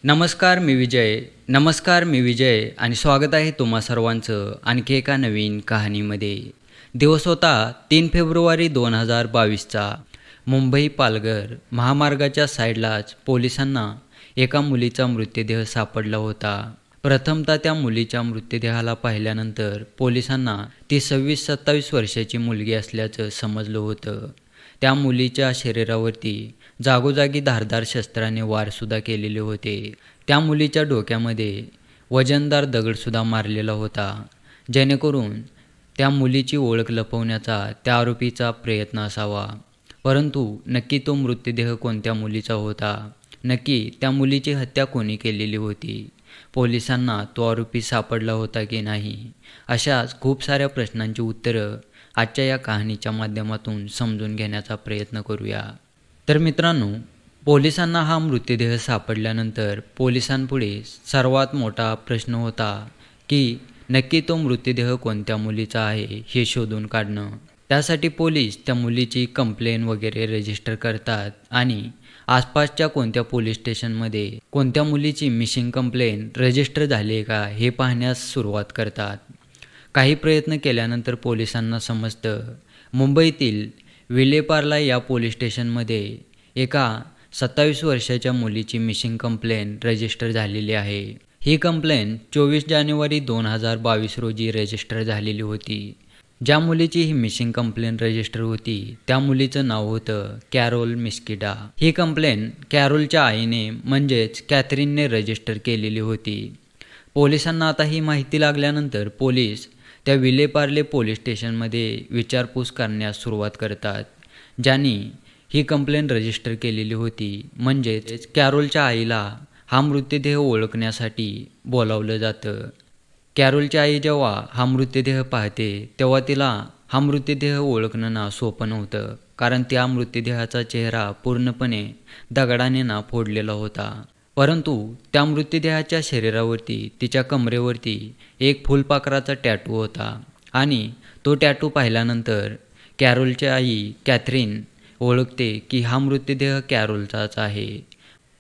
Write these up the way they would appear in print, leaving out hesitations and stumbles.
नमस्कार मी विजय आणि स्वागत आहे तुम्हा सर्वांचं आणखी एका नवीन कहाणीमध्ये। दिवस होता 3 फेब्रुवारी 2022चा। मुंबई पालघर महामार्गाच्या साईडलाच पोलिसांना एका मुलीचा मृतदेह सापडला होता। प्रथमतः त्या मुलीच्या मृतदेहाला पाहिल्यानंतर पोलिसांना ती 26-27 वर्षाची मुलगी असल्याचं समजलं होतं। त्या मुलीच्या शरीरावरती जागोजागी धारदार शस्त्राने वारसुद्धा केलेले होते। त्या मुलीच्या डोक्यामध्ये वजनदार दगडसुद्धा मारलेला होता, जेणेकरून त्या मुलीची ओळख लपवण्याचा त्या आरोपीचा प्रयत्न असावा। परंतु नक्की तो मृतदेह कोणत्या मुलीचा होता, नक्की त्या मुलीची हत्या कोणी केलेली होती, पोलिसांना तो आरोपी सापडला होता की नाही, अशाच खूप साऱ्या प्रश्नांची उत्तरं आजच्या या कहाणीच्या माध्यमातून समजून घेण्याचा प्रयत्न करूया। तर मित्रांनो, पोलिसांना हा मृतदेह सापडल्यानंतर पोलिसांपुढे सर्वात मोठा प्रश्न होता की नक्की तो मृतदेह कोणत्या मुलीचा आहे हे शोधून काढणं। त्यासाठी पोलीस त्या मुलीची कंप्लेंट वगैरे रजिस्टर करतात आणि आसपासच्या कोणत्या पोलीस स्टेशनमध्ये कोणत्या मुलीची मिसिंग कंप्लेंट रजिस्टर झाली आहे का हे पाहण्यास सुरुवात करतात। काही प्रयत्न केल्यानंतर पोलिसांना समजतं मुंबईतील विलेपार्ला या पोलीस स्टेशनमध्ये एका 27 वर्षाच्या मुलीची मिसिंग कंप्लेंट रजिस्टर झालेली आहे। ही कंप्लेंट 24 जानेवारी 2022 रोजी रजिस्टर झालेली होती। ज्या मुलीची ही मिसिंग कंप्लेंट रजिस्टर होती त्या मुलीचं नाव होतं कॅरोल मिस्किडा। ही कंप्लेंट कॅरोलच्या आईने म्हणजेच कॅथरीनने रजिस्टर केलेली होती। पोलिसांना आता ही माहिती लागल्यानंतर पोलीस त्या विलेपार्ले पोलीस स्टेशनमध्ये विचारपूस करण्यास सुरुवात करतात। ज्यांनी ही कंप्लेंट रजिस्टर केलेली होती म्हणजेच कॅरोलच्या आईला हा मृतदेह ओळखण्यासाठी बोलावलं जातं। कॅरोलची आई जेव्हा हा मृतदेह पाहते तेव्हा तिला हा मृतदेह ओळखणं सोपं नव्हतं, कारण त्या मृतदेहाचा चेहरा पूर्णपणे दगडाने फोडलेला होता। परंतु त्या मृतदेहाच्या शरीरावरती तिच्या कमरेवरती एक फुलपाखराचा टॅटू होता आणि तो टॅटू पाहिल्यानंतर कॅरोलची आई कॅथरीन ओळखते की हा मृतदेह कॅरोलचाच आहे।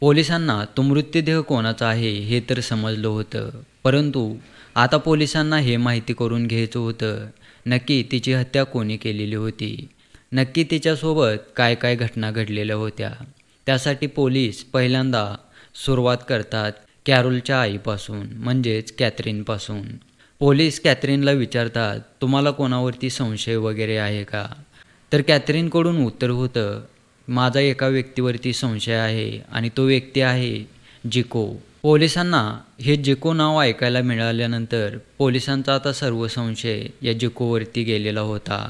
पोलिसांना तो मृतदेह कोणाचा आहे हे तर समजलं होतं, परंतु आता पोलिसांना हे माहिती करून घ्यायचं होतं नक्की तिची हत्या कोणी केलेली होती, नक्की तिच्यासोबत काय काय घटना घडलेल्या होत्या। त्यासाठी पोलीस पहिल्यांदा सुरुवात करतात कॅरोलच्या आईपासून म्हणजेच कॅथरीनपासून। पोलीस कॅथरीनला विचारतात तुम्हाला कोणावरती संशय वगैरे आहे का? तर कॅथरीनकडून उत्तर होतं माझा एका व्यक्तीवरती संशय आहे आणि तो व्यक्ती आहे जिको। पोलिसांना हे जिको नाव ऐकायला मिळाल्यानंतर पोलिसांचा आता सर्व संशय या जिकोवरती गेलेला होता।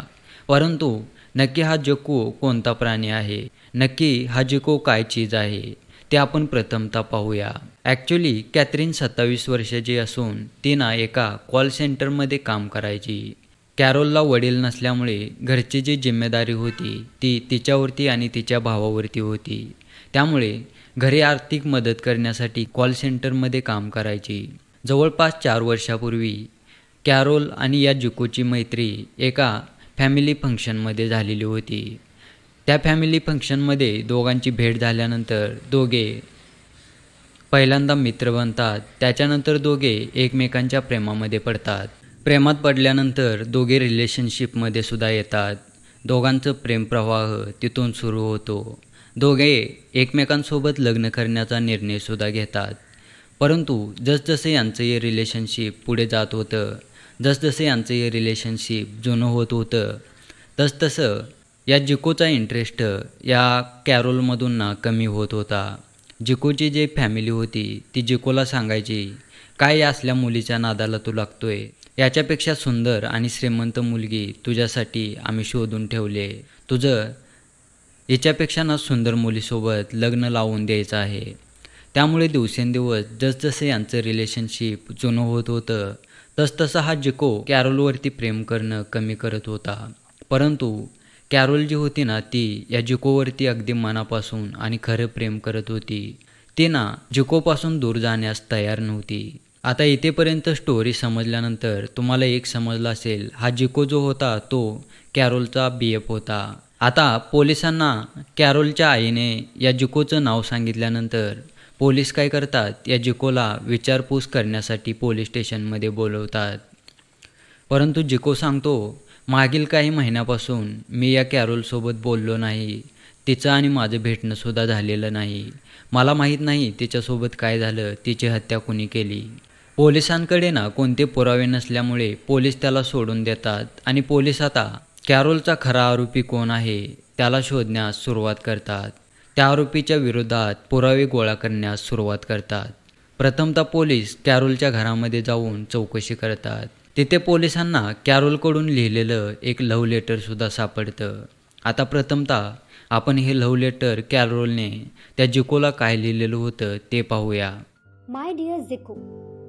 परंतु नक्की हा जिको कोणता प्राणी आहे, नक्की हा जिको काय चीज आहे ते आपण प्रथमतः पाहूया। ॲक्च्युली कॅथरीन 27 वर्षाची असून ती एका कॉल सेंटरमध्ये काम करायची। कॅरोलला वडील नसल्यामुळे घरची जी जिम्मेदारी होती ती तिच्यावरती आणि तिच्या भावावरती होती, त्यामुळे घरी आर्थिक मदत करण्यासाठी कॉल सेंटरमध्ये काम करायची। जवळपास 4 वर्षापूर्वी कॅरोल आणि या जिकोची मैत्री एका फॅमिली फंक्शनमध्ये झालेली होती। त्या फॅमिली फंक्शनमध्ये दोघांची भेट झाल्यानंतर दोघे पहिल्यांदा मित्र बनतात, त्याच्यानंतर दोघे एकमेकांच्या प्रेमामध्ये पडतात। प्रेमात पडल्यानंतर दोघे रिलेशनशिपमध्ये सुद्धा येतात। दोघांचं प्रेमप्रवाह तिथून सुरू होतो। दोघे एकमेकांसोबत लग्न करण्याचा निर्णयसुद्धा घेतात। परंतु जसजसं यांचं हे रिलेशनशिप पुढे जात होतं, जसजसं यांचं हे रिलेशनशिप जुनं होत होतं, तसतसं या जिकोचा इंटरेस्ट या कॅरोलमधून कमी होत होता। जिकोची जी फॅमिली होती ती जिकोला सांगायची काय असल्या मुलीच्या नादाला तू लागतोय, याच्यापेक्षा सुंदर आणि श्रीमंत मुलगी तुझ्यासाठी आम्ही शोधून ठेवले, तुझं हिच्यापेक्षा सुंदर मुलीसोबत लग्न लावून द्यायचं आहे। त्यामुळे दिवसेंदिवस जसजसे यांचं रिलेशनशिप जुनं होत होतं तसतसं हा जिको कॅरोलवरती प्रेम करणं कमी करत होता। परंतु कॅरोल जी होती ती या जिकोवरती अगदी मनापासून आणि खरं प्रेम करत होती। ती जिकोपासून दूर जाण्यास तयार नव्हती। आता इथेपर्यंत स्टोरी समजल्यानंतर तुम्हाला एक समजलं असेल, हा जिको जो होता तो कॅरोलचा BF होता। आता पोलिसांना कॅरोलच्या आईने या जिकोचं नाव सांगितल्यानंतर पोलीस काय करतात, या जिकोला विचारपूस करण्यासाठी पोलीस स्टेशनमध्ये बोलवतात. परंतु जिको सांगतो, मागील काही महिन्यापासून मी या कॅरोलसोबत बोललो नाही. तिचं आणि माझं भेटणंसुद्धा झालेलं नाही. मला माहीत नाही तिच्यासोबत काय झालं, तिची हत्या कुणी केली. पोलिसांकडे कोणते पुरावे नसल्यामुळे पोलीस त्याला सोडून देतात आणि पोलीस आता कॅरोलचा खरा आरोपी कोण आहे त्याला शोधण्यास सुरुवात करतात. त्या आरोपीच्या विरोधात पुरावे गोळा करण्यास सुरुवात करतात. प्रथमतः पोलीस कॅरोलच्या घरामध्ये जाऊन चौकशी करतात. तिथे पोलिसांना कॅरोलकडून लिहिलेलं एक लव्ह लेटरसुद्धा सापडतं. आता प्रथमतः आपण हे लव्ह लेटर कॅरोलने त्या जिकोला काय लिहिलेलं होतं ते पाहूया. माय डियर जिको,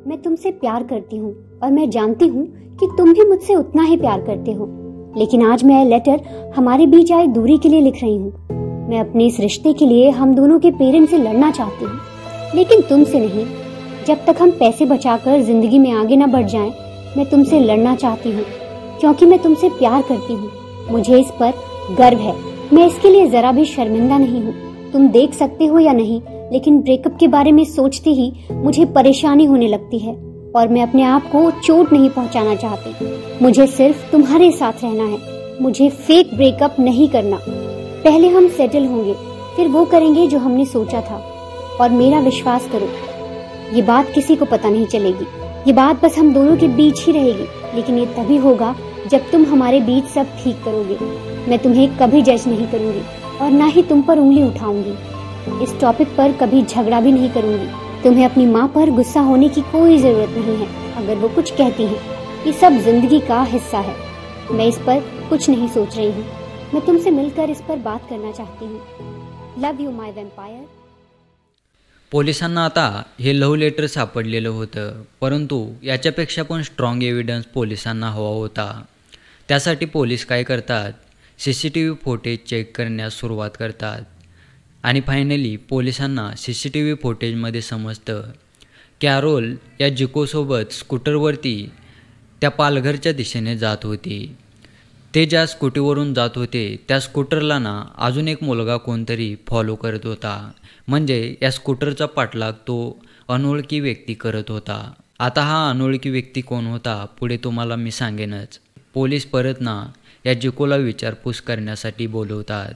मैं तुमसे प्यार करती हूँ और मैं जानती हूँ कि तुम भी मुझसे उतना ही प्यार करते हो, लेकिन आज मैं यह लेटर हमारे बीच आए दूरी के लिए लिख रही हूँ. मैं अपने इस रिश्ते के लिए हम दोनों के पेरेंट्स से लड़ना चाहती हूँ, लेकिन तुमसे नहीं. जब तक हम पैसे बचाकर जिंदगी में आगे न बढ़ जाएं, मैं तुमसे लड़ना चाहती हूँ क्योंकि मैं तुमसे प्यार करती हूँ. मुझे इस पर गर्व है. मैं इसके लिए जरा भी शर्मिंदा नहीं हूँ. तुम देख सकते हो या नहीं, लेकिन ब्रेकअप के बारे में सोचते ही मुझे परेशानी होने लगती है और मैं अपने आप को चोट नहीं पहुंचाना चाहती. मुझे सिर्फ तुम्हारे साथ रहना है. मुझे फेक ब्रेकअप नहीं करना. पहले हम सेटल होंगे, फिर वो करेंगे जो हमने सोचा था. और मेरा विश्वास करो, ये बात किसी को पता नहीं चलेगी. ये बात बस हम दोनों के बीच ही रहेगी, लेकिन ये तभी होगा जब तुम हमारे बीच सब ठीक करोगे. मैं तुम्हें कभी जज नहीं करूंगी और ना ही तुम पर उंगली उठाऊंगी. इस टॉपिक पर कभी झगड़ा भी नहीं करूंगी. तुम्हें अपनी माँ पर गुस्सा होने की कोई जरूरत नहीं है अगर वो कुछ कहती है. ये सब जिंदगी का हिस्सा है. मैं इस पर कुछ नहीं सोच रही हूँ. मैं तुमसे मिलकर इस पर बात करना चाहती हूँ. लव यू माय वैम्पायर. पोलिसांना आता हे लव्ह लेटर सापडलेलं होतं, परंतु याच्यापेक्षा पण स्ट्रॉंग एव्हिडन्स पोलिसांना हवा होता. त्यासाठी पोलीस काय करतात, CCTV फुटेज चेक करण्यास सुरुवात करतात आणि फायनली पोलिसांना CCTV फुटेजमध्ये समजतं कॅरोल या जिकोसोबत स्कूटरवरती त्या पालघरच्या दिशेने जात होती. ते ज्या स्कूटीवरून जात होते त्या स्कूटरला अजून एक मुलगा कोणतरी फॉलो करत होता. म्हणजे या स्कूटरचा पाठलाग तो अनोळखी व्यक्ती करत होता. आता हा अनोळखी व्यक्ती कोण होता पुढे तुम्हाला मी सांगेनच. पोलीस परत या जिकोला विचारपूस करण्यासाठी बोलवतात.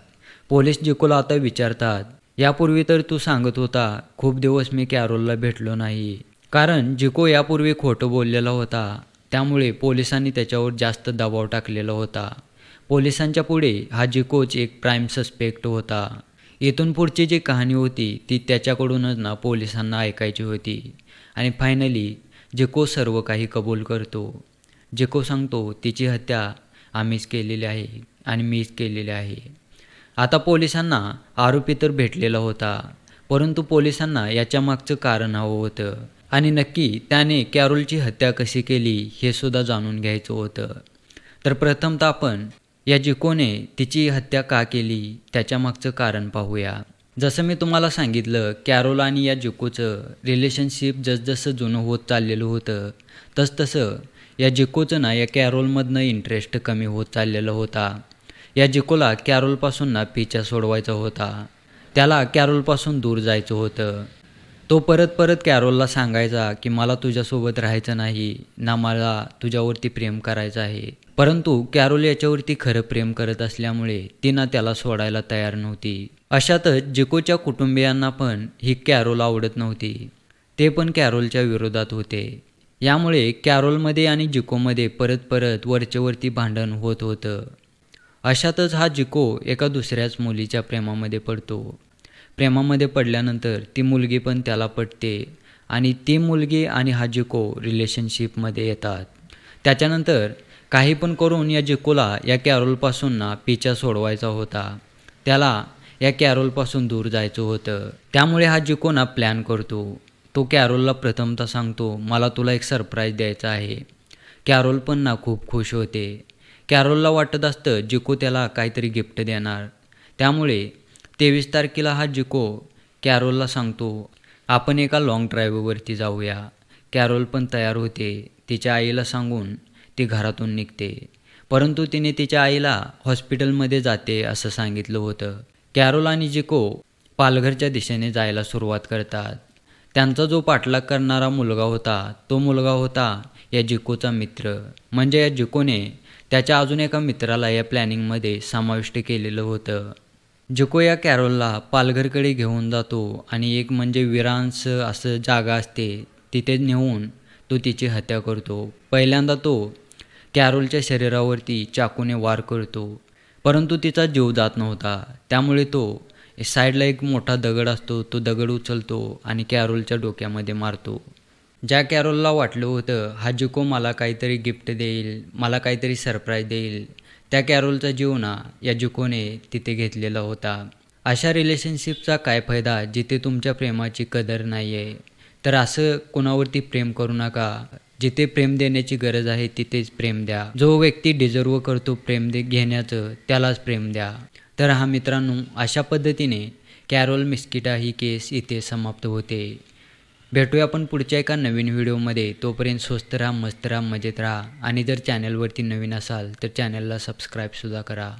पोलीस जिकोला आता विचारतात, यापूर्वी तर तू सांगत होता खूप दिवस मी कॅरोलला भेटलो नाही. कारण जिको यापूर्वी खोटं बोललेला होता, त्यामुळे पोलिसांनी त्याच्यावर जास्त दबाव टाकलेला होता. पोलिसांच्या पुढे हा जिकोच एक प्राईम सस्पेक्ट होता. इथून पुढची जी कहाणी होती ती त्याच्याकडूनच पोलिसांना ऐकायची होती. आणि फायनली जिको सर्व काही कबूल करतो. जिको सांगतो तिची हत्या आम्हीच केलेली आहे आणि मीच केलेली आहे. आता पोलिसांना आरोपी तर भेटलेला होता, परंतु पोलिसांना याच्या मागचं कारण हवं होतं आणि नक्की त्याने कॅरोलची हत्या कशी केली हे सुद्धा जाणून घ्यायचं होतं. तर प्रथमतः आपण या जिकोने तिची हत्या का केली त्याच्या मागचं कारण पाहूया. जसं मी तुम्हाला सांगितलं, कॅरोल आणि या जिकोचं रिलेशनशिप जसजसं जुनं होत चाललेलं होतं तसतसं या जिकोचं या कॅरोलमधनं इंटरेस्ट कमी होत चाललेलं होता. या जिकोला कॅरोलपासून पिछा सोडवायचा होता. त्याला कॅरोलपासून दूर जायचं होतं. तो परत परत कॅरोलला सांगायचा की मला तुझ्यासोबत राहायचं नाही ना, मला तुझ्यावरती प्रेम करायचं आहे. परंतु कॅरोल याच्यावरती खरं प्रेम करत असल्यामुळे तिनं त्याला सोडायला तयार नव्हती. अशातच जिकोच्या कुटुंबियांना पण ही कॅरोल आवडत नव्हती. ते पण कॅरोलच्या विरोधात होते. यामुळे कॅरोलमध्ये आणि जिकोमध्ये परत परत वरचेवरती भांडण होत होतं. अशातच हा जिको एका दुसऱ्याच मुलीच्या प्रेमामध्ये पडतो. प्रेमामध्ये पडल्यानंतर ती मुलगी पण त्याला पटते आणि ती मुलगी आणि हा जिको रिलेशनशिपमध्ये येतात. त्याच्यानंतर काही पण करून या जिकोला या कॅरोलपासून पिछा सोडवायचा होता. त्याला या कॅरोलपासून दूर जायचं होतं. त्यामुळे हा जिको प्लॅन करतो. तो कॅरोलला प्रथमतः सांगतो, मला तुला एक सरप्राईज द्यायचा आहे. कॅरोल पण खूप खुश होते. कॅरोलला वाटत असतं जिको त्याला काहीतरी गिफ्ट देणार. त्यामुळे 23 तारखेला हा जिको कॅरोलला सांगतो, आपण एका लाँग ड्राईव्हवरती जाऊया. कॅरोल पण तयार होते. तिच्या आईला सांगून ती घरातून निघते. परंतु तिने तिच्या आईला हॉस्पिटलमध्ये जाते असं सांगितलं होतं. कॅरोल आणि जिको पालघरच्या दिशेने जायला सुरुवात करतात. त्यांचा जो पाठलाग करणारा मुलगा होता तो मुलगा होता या जिकोचा मित्र. म्हणजे या जिकोने त्याच्या अजून एका मित्राला या प्लॅनिंगमध्ये समाविष्ट केलेलं होतं. जिको या कॅरोलला पालघरकडे घेऊन जातो आणि एक म्हणजे विरांस असं जागा असते तिथे नेऊन तो तिची हत्या करतो. पहिल्यांदा तो कॅरोलच्या शरीरावरती चाकूने वार करतो, परंतु तिचा जीव जात नव्हता. त्यामुळे तो साईडला एक मोठा दगड असतो तो दगड उचलतो आणि कॅरोलच्या डोक्यामध्ये मारतो. ज्या कॅरोलला वाटलं होतं हा जिको मला काहीतरी गिफ्ट देईल, मला काहीतरी सरप्राईज देईल, त्या कॅरोलचा जीव ना या जिकोने तिथे घेतलेला होता. अशा रिलेशनशिपचा काय फायदा जिथे तुमच्या प्रेमाची कदर नाही आहे. तर असं कोणावरती प्रेम करू नका. जिथे प्रेम देण्याची गरज आहे तिथेच प्रेम द्या. जो व्यक्ती डिझर्व करतो प्रेम घेण्याचं त्यालाच प्रेम द्या. तर हा मित्रांनो, अशा पद्धतीने कॅरोल मिस्किटा ही केस इथे समाप्त होते. भेटूया आपण पुढच्या एका नवीन व्हिडिओमध्ये. तोपर्यंत स्वस्त राहा, मस्त राहा, मजेत राहा आणि जर चॅनलवरती नवीन असाल तर चॅनलला सबस्क्राईबसुद्धा करा.